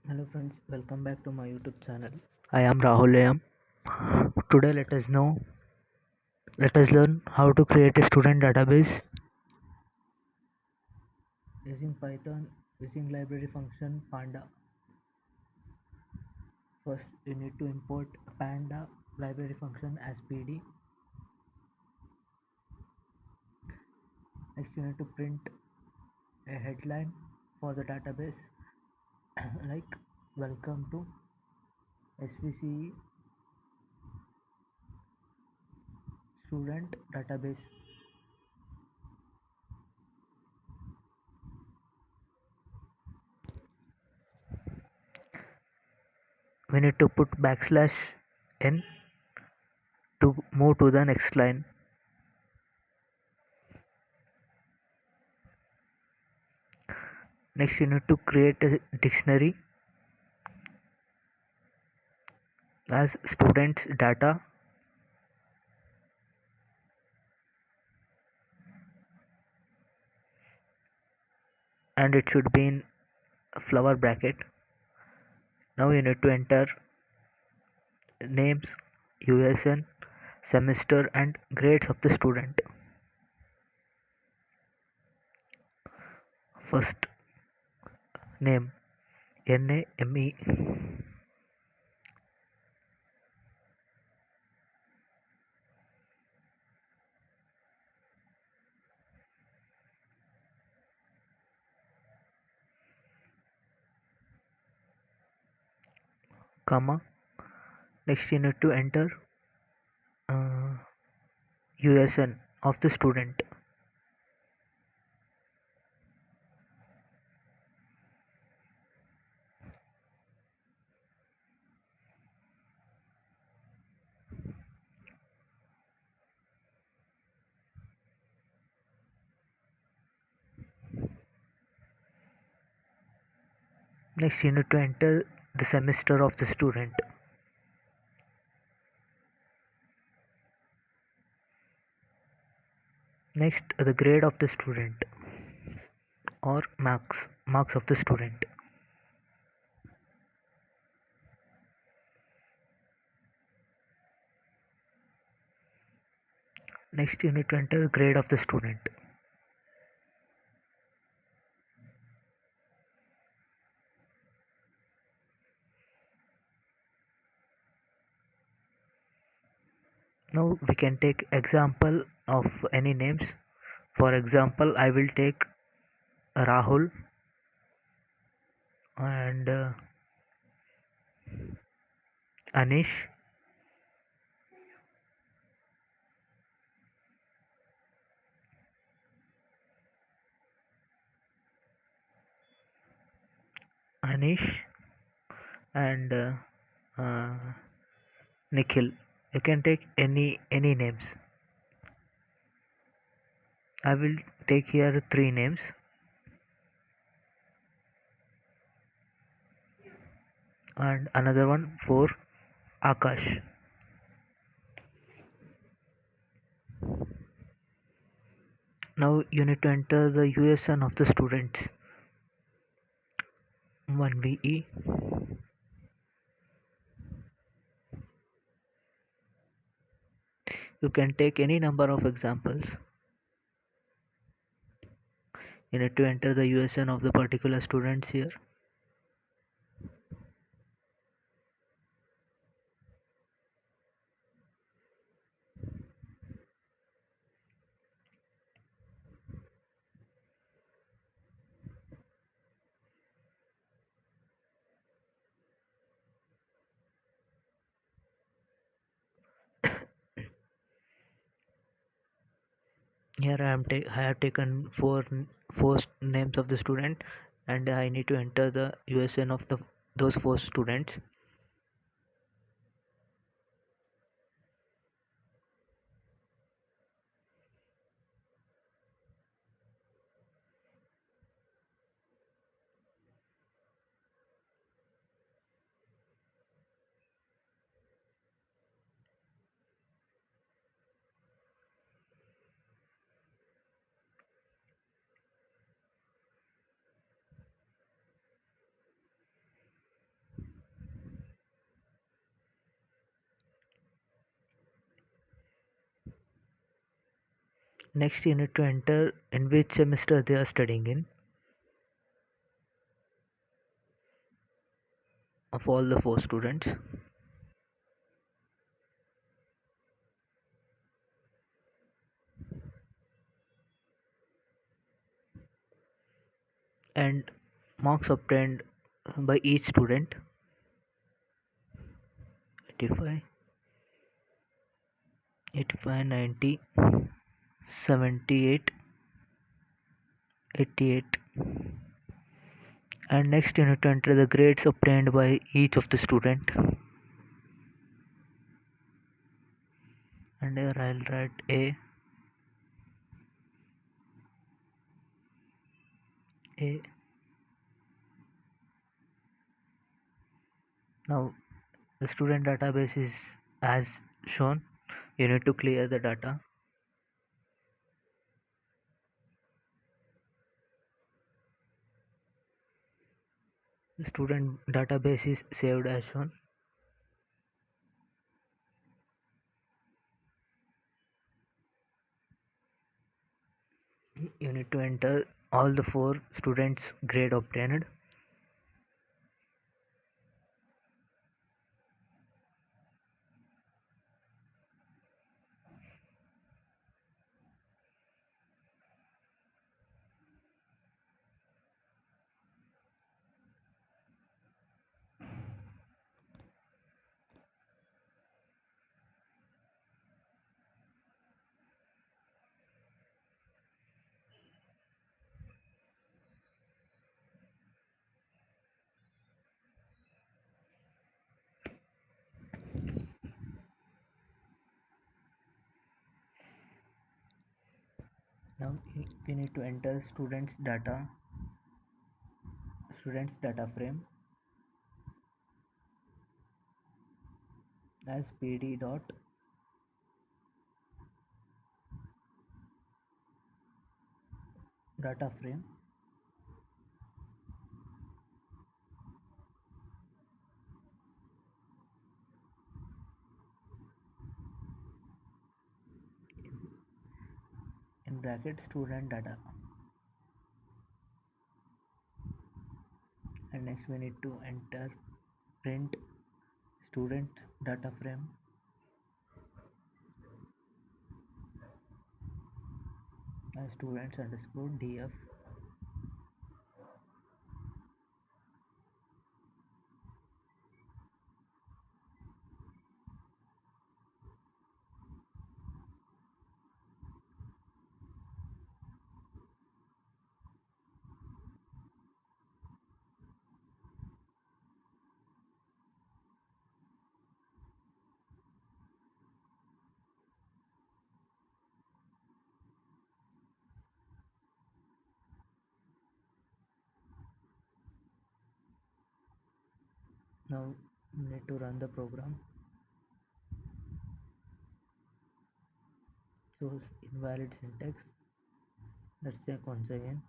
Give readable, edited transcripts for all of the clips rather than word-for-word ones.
Hello friends, welcome back to my YouTube channel. I am Rahul Am. Today let us learn how to create a student database using Python using library function panda. First you need to import panda library function as pd. Next you need to print a headline for the database like welcome to SVCE student database. We need to put backslash n to move to the next line. Next you need to create a dictionary as students data, and it should be in flower bracket. Now you need to enter names, usin, semester and grades of the student. First name NAME, comma. Next you need to enter uh, usin of the student. Next you need to enter the semester of the student. Next the grade of the student or marks of the student. Next you need to enter the grade of the student. Now we can take example of any names. For example, I will take Rahul and Anish, Anish and uh, Nikhil. You can take any names. I will take here three names and another one for Akash. Now you need to enter the USN of the students. 1VE. You can take any number of examples. You need to enter the USN of the particular students here. Here I have taken four names of the student, and I need to enter the USN of those four students. Next, you need to enter in which semester they are studying in of all the four students. And marks obtained by each student: 85, 85, 90, 78, 88. And next you need to enter the grades obtained by each of the student. And here I'll write A. Now the student database is as shown. You need to clear the data. The student database is saved as shown. You need to enter all the four students' grade obtained. Now we need to enter students data frame as pd dot data frame. In bracket student data. And next we need to enter print student data frame as students underscore df. Now we need to run the program. Shows invalid syntax. Let's check once again.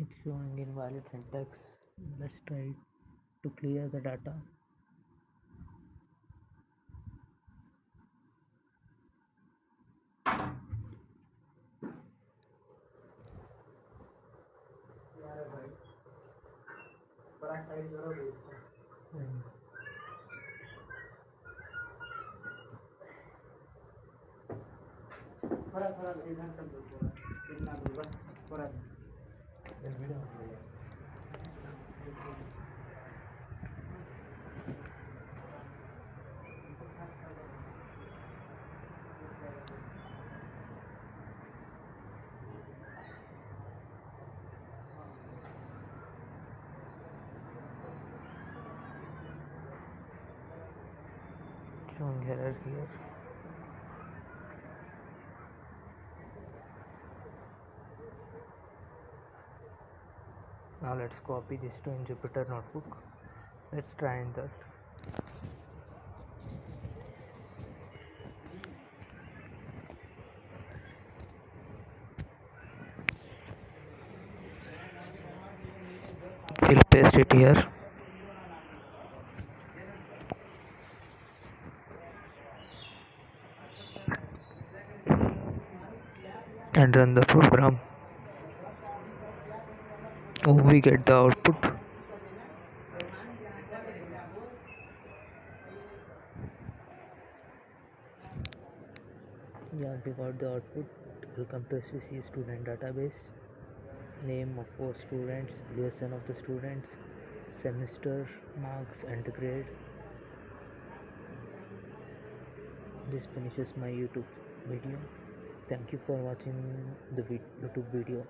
It's showing invalid syntax. Let's try to clear the data. Showing error here. Now let's copy this to in Jupyter notebook. Let's try in that. We'll paste it here and run the program. Oh, we get the output. Yeah, we got the output. Welcome to SVC student database. Name of 4 students, lesson of the students, semester, marks and the grade. This finishes my YouTube video. Thank you for watching the YouTube video.